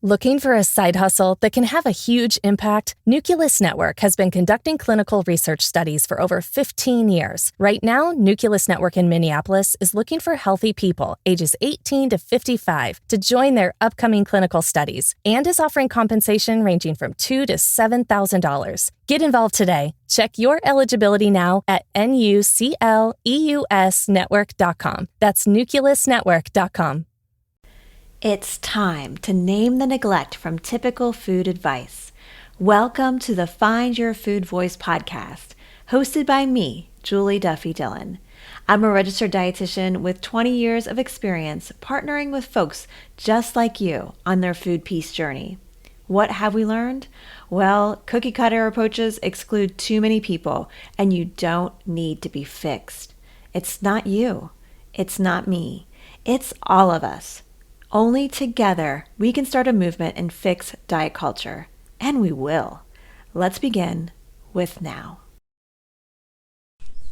Looking for a side hustle that can have a huge impact? Nucleus Network has been conducting clinical research studies for over 15 years. Right now, Nucleus Network in Minneapolis is looking for healthy people ages 18 to 55 to join their upcoming clinical studies and is offering compensation ranging from $2,000 to $7,000. Get involved today. Check your eligibility now at nucleusnetwork.com. That's nucleusnetwork.com. It's time to name the neglect from typical food advice. Welcome to the Find Your Food Voice podcast, hosted by me, Julie Duffy Dillon. I'm a registered dietitian with 20 years of experience partnering with folks just like you on their food peace journey. What have we learned? Well, cookie cutter approaches exclude too many people, and you don't need to be fixed. It's not you. It's not me. It's all of us. Only together we can start a movement and fix diet culture. And we will. Let's begin with now.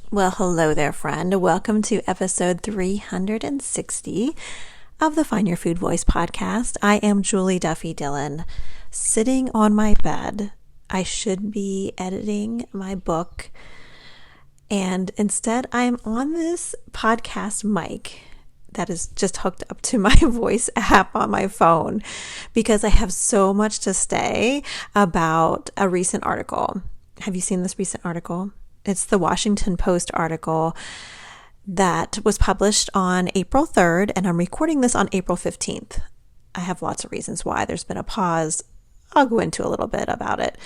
Well, hello there, friend. Welcome to episode 360 of the Find Your Food Voice podcast. I am Julie Duffy Dillon, sitting on my bed. I should be editing my book, and instead I'm on this podcast mic that is just hooked up to my voice app on my phone because I have so much to say about a recent article. Have you seen this recent article? It's the Washington Post article that was published on April 3rd, and I'm recording this on April 15th. I have lots of reasons why. There's been a pause. I'll go into a little bit about it,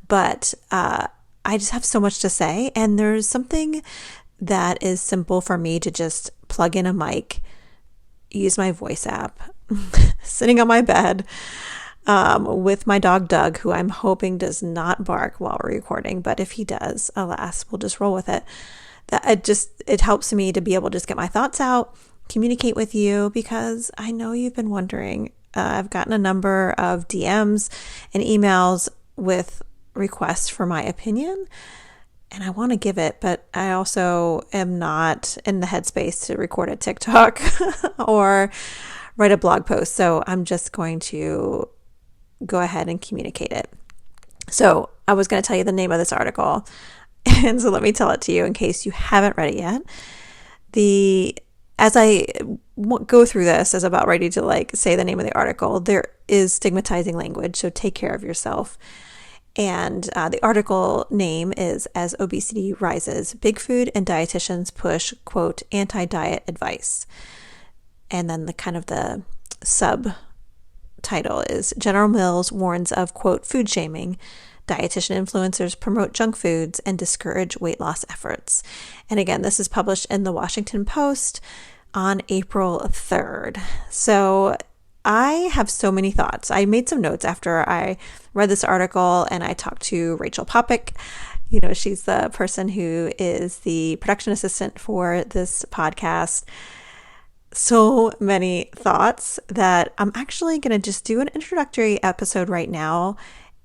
but I just have so much to say, and there's something that is simple for me to just plug in a mic, use my voice app, sitting on my bed with my dog Doug, who I'm hoping does not bark while we're recording, but if he does, alas, we'll just roll with it. It helps me to be able to just get my thoughts out, communicate with you, because I know you've been wondering. I've gotten a number of DMs and emails with requests for my opinion, and I want to give it, but I also am not in the headspace to record a TikTok or write a blog post. So I'm just going to go ahead and communicate it. So I was going to tell you the name of this article. And so let me tell it to you in case you haven't read it yet. As I go through this, as I'm about ready to say the name of the article, there is stigmatizing language. So take care of yourself. And the article name is As Obesity Rises, Big Food and Dietitians Push, quote, Anti-Diet Advice. And then the subtitle is General Mills warns of, quote, food shaming. Dietitian influencers promote junk foods and discourage weight loss efforts. And again, this is published in the Washington Post on April 3rd. So I have so many thoughts. I made some notes after I read this article, and I talked to Rachel Popick. She's the person who is the production assistant for this podcast. So many thoughts that I'm actually going to just do an introductory episode right now,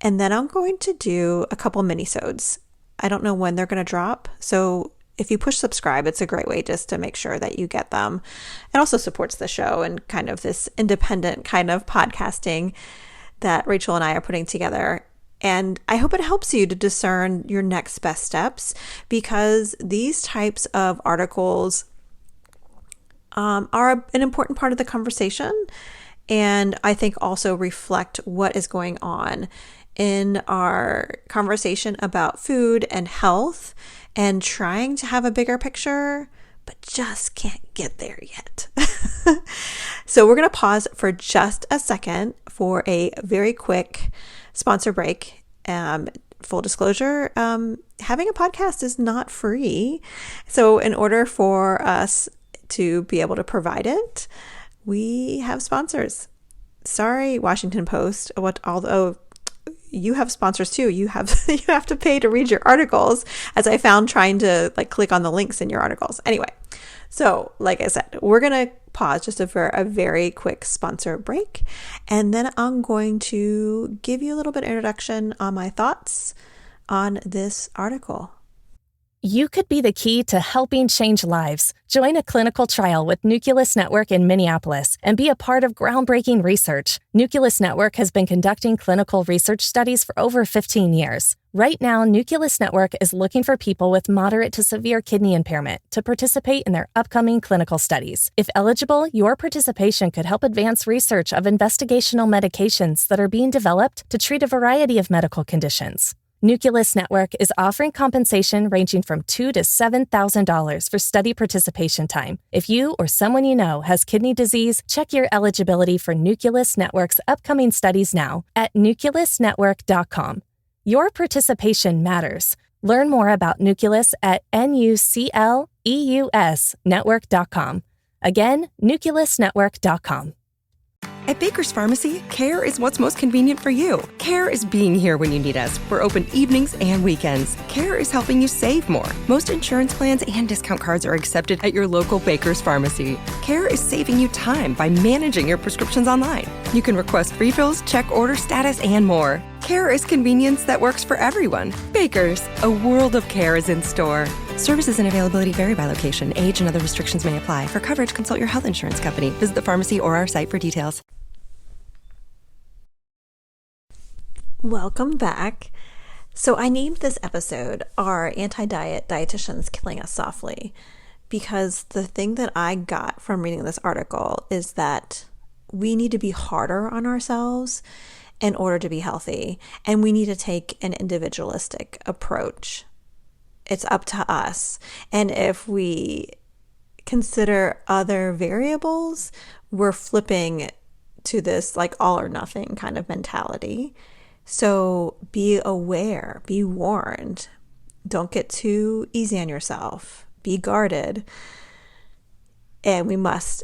and then I'm going to do a couple minisodes. I don't know when they're going to drop, so if you push subscribe, it's a great way just to make sure that you get them. It also supports the show and kind of this independent kind of podcasting that Rachel and I are putting together. And I hope it helps you to discern your next best steps, because these types of articles are an important part of the conversation, and I think also reflect what is going on in our conversation about food and health, and trying to have a bigger picture, but just can't get there yet. So we're going to pause for just a second for a very quick sponsor break. Full disclosure, having a podcast is not free. So in order for us to be able to provide it, we have sponsors. Sorry, Washington Post, although you have sponsors too. You have to pay to read your articles, as I found trying to click on the links in your articles. Anyway, so like I said, we're going to pause just for a very quick sponsor break, and then I'm going to give you a little bit of introduction on my thoughts on this article. You could be the key to helping change lives. Join a clinical trial with Nucleus Network in Minneapolis and be a part of groundbreaking research. Nucleus Network has been conducting clinical research studies for over 15 years. Right now, Nucleus Network is looking for people with moderate to severe kidney impairment to participate in their upcoming clinical studies. If eligible, your participation could help advance research of investigational medications that are being developed to treat a variety of medical conditions. Nucleus Network is offering compensation ranging from $2,000 to $7,000 for study participation time. If you or someone you know has kidney disease, check your eligibility for Nucleus Network's upcoming studies now at nucleusnetwork.com. Your participation matters. Learn more about Nucleus at nucleusnetwork.com. Again, nucleusnetwork.com. At Baker's Pharmacy, care is what's most convenient for you. Care is being here when you need us. We're open evenings and weekends. Care is helping you save more. Most insurance plans and discount cards are accepted at your local Baker's Pharmacy. Care is saving you time by managing your prescriptions online. You can request refills, check order status, and more. Care is convenience that works for everyone. Baker's, a world of care is in store. Services and availability vary by location. Age and other restrictions may apply. For coverage, consult your health insurance company. Visit the pharmacy or our site for details. Welcome back. So I named this episode Are Anti-Diet Dietitians Killing Us Softly? Because the thing that I got from reading this article is that we need to be harder on ourselves in order to be healthy, and we need to take an individualistic approach. It's up to us. And if we consider other variables, we're flipping to this like all or nothing kind of mentality. So be aware, be warned. Don't get too easy on yourself. Be guarded. And we must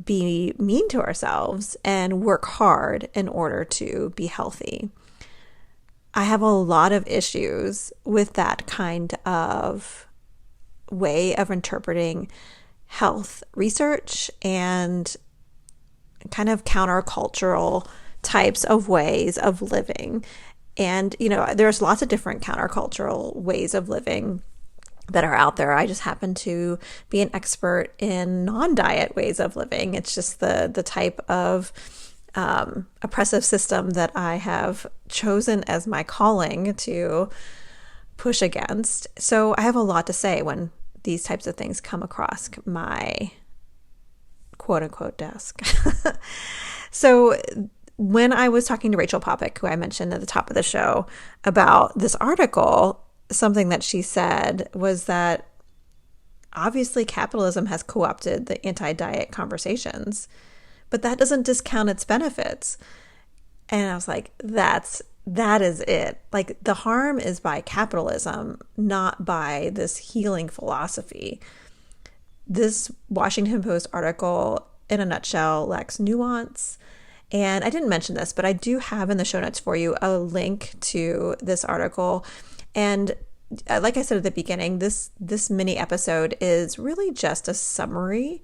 be mean to ourselves and work hard in order to be healthy. I have a lot of issues with that kind of way of interpreting health research and kind of countercultural types of ways of living. And, there's lots of different countercultural ways of living that are out there. I just happen to be an expert in non-diet ways of living. It's just the type of oppressive system that I have chosen as my calling to push against. So I have a lot to say when these types of things come across my quote-unquote desk. So when I was talking to Rachel Popick, who I mentioned at the top of the show, about this article, something that she said was that obviously capitalism has co-opted the anti-diet conversations, but that doesn't discount its benefits. And I was like, that is it. Like, the harm is by capitalism, not by this healing philosophy. This Washington Post article, in a nutshell, lacks nuance. And I didn't mention this, but I do have in the show notes for you a link to this article. And like I said at the beginning, this mini episode is really just a summary,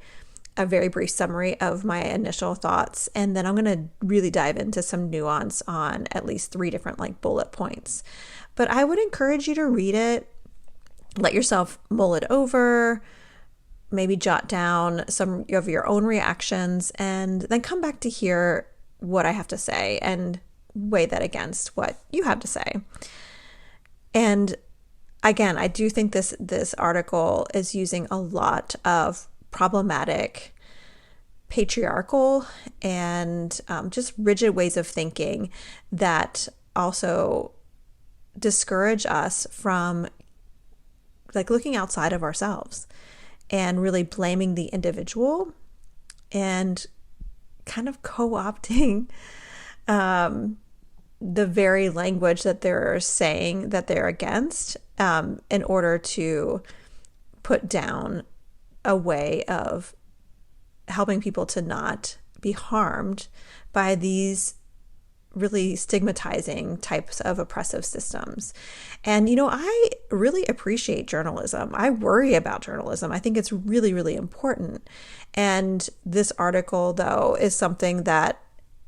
a very brief summary of my initial thoughts. And then I'm going to really dive into some nuance on at least 3 different bullet points. But I would encourage you to read it, let yourself mull it over, maybe jot down some of your own reactions, and then come back to hear what I have to say and weigh that against what you have to say. And again, I do think this article is using a lot of problematic patriarchal and just rigid ways of thinking that also discourage us from looking outside of ourselves and really blaming the individual and kind of co-opting the very language that they're saying that they're against in order to put down a way of helping people to not be harmed by these really stigmatizing types of oppressive systems. And, I really appreciate journalism. I worry about journalism. I think it's really, really important. And this article, though, is something that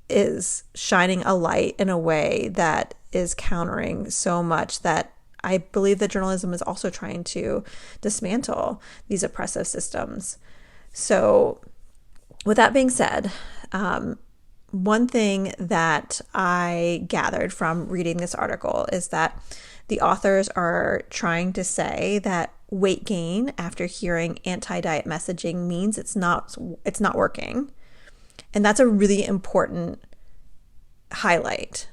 is shining a light in a way that is countering so much that I believe that journalism is also trying to dismantle these oppressive systems. So with that being said, one thing that I gathered from reading this article is that the authors are trying to say that weight gain after hearing anti-diet messaging means it's not working. And that's a really important highlight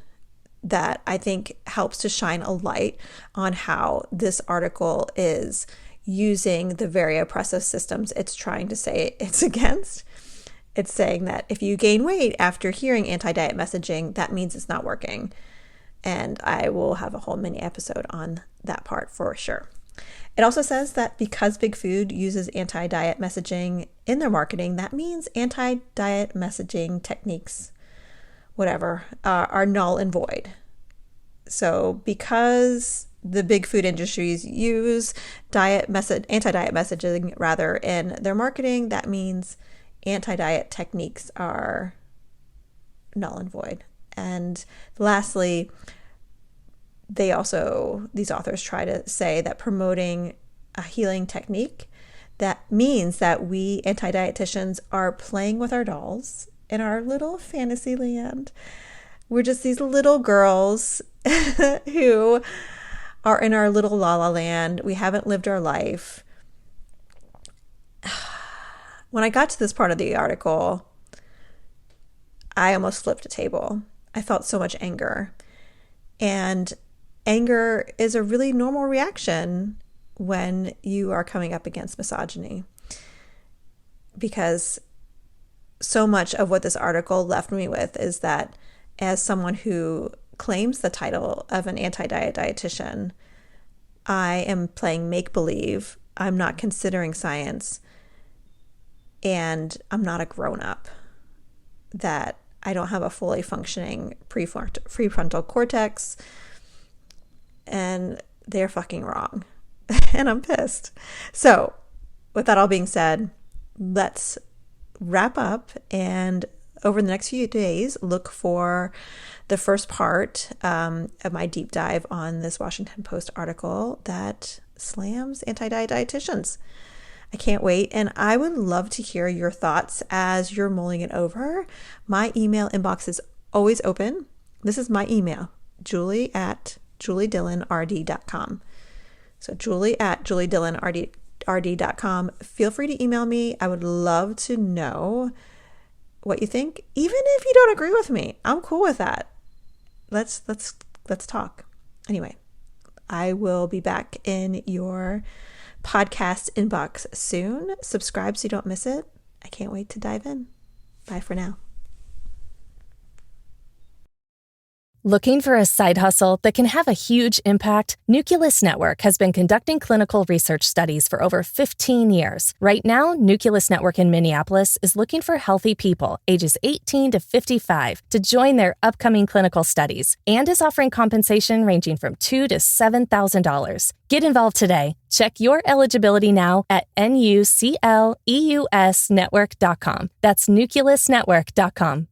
that I think helps to shine a light on how this article is using the very oppressive systems it's trying to say it's against. It's saying that if you gain weight after hearing anti-diet messaging, that means it's not working. And I will have a whole mini episode on that part for sure. It also says that because Big Food uses anti-diet messaging in their marketing, that means anti-diet messaging techniques, whatever, are null and void. So because the big food industries use anti-diet messaging rather in their marketing, that means anti-diet techniques are null and void. And lastly, these authors try to say that promoting a healing technique, that means that we anti-dietitians are playing with our dolls in our little fantasy land. We're just these little girls who are in our little la la land. We haven't lived our life. When I got to this part of the article, I almost flipped a table. I felt so much anger. And anger is a really normal reaction when you are coming up against misogyny, because so much of what this article left me with is that as someone who claims the title of an anti-diet dietitian, I am playing make-believe. I'm not considering science, and I'm not a grown-up, that I don't have a fully functioning prefrontal cortex, and they're fucking wrong. And I'm pissed. So with that all being said, let's wrap up, and over the next few days, look for the first part of my deep dive on this Washington Post article that slams anti-diet dietitians. I can't wait, and I would love to hear your thoughts as you're mulling it over. My email inbox is always open. This is my email, julie@juliedillonrd.com. So julie@juliedillonrd.com. Feel free to email me. I would love to know what you think, even if you don't agree with me. I'm cool with that. Let's talk. Anyway, I will be back in your podcast inbox soon. Subscribe so you don't miss it. I can't wait to dive in. Bye for now. Looking for a side hustle that can have a huge impact? Nucleus Network has been conducting clinical research studies for over 15 years. Right now, Nucleus Network in Minneapolis is looking for healthy people ages 18 to 55 to join their upcoming clinical studies, and is offering compensation ranging from $2,000 to $7,000. Get involved today. Check your eligibility now at nucleusnetwork.com. That's nucleusnetwork.com.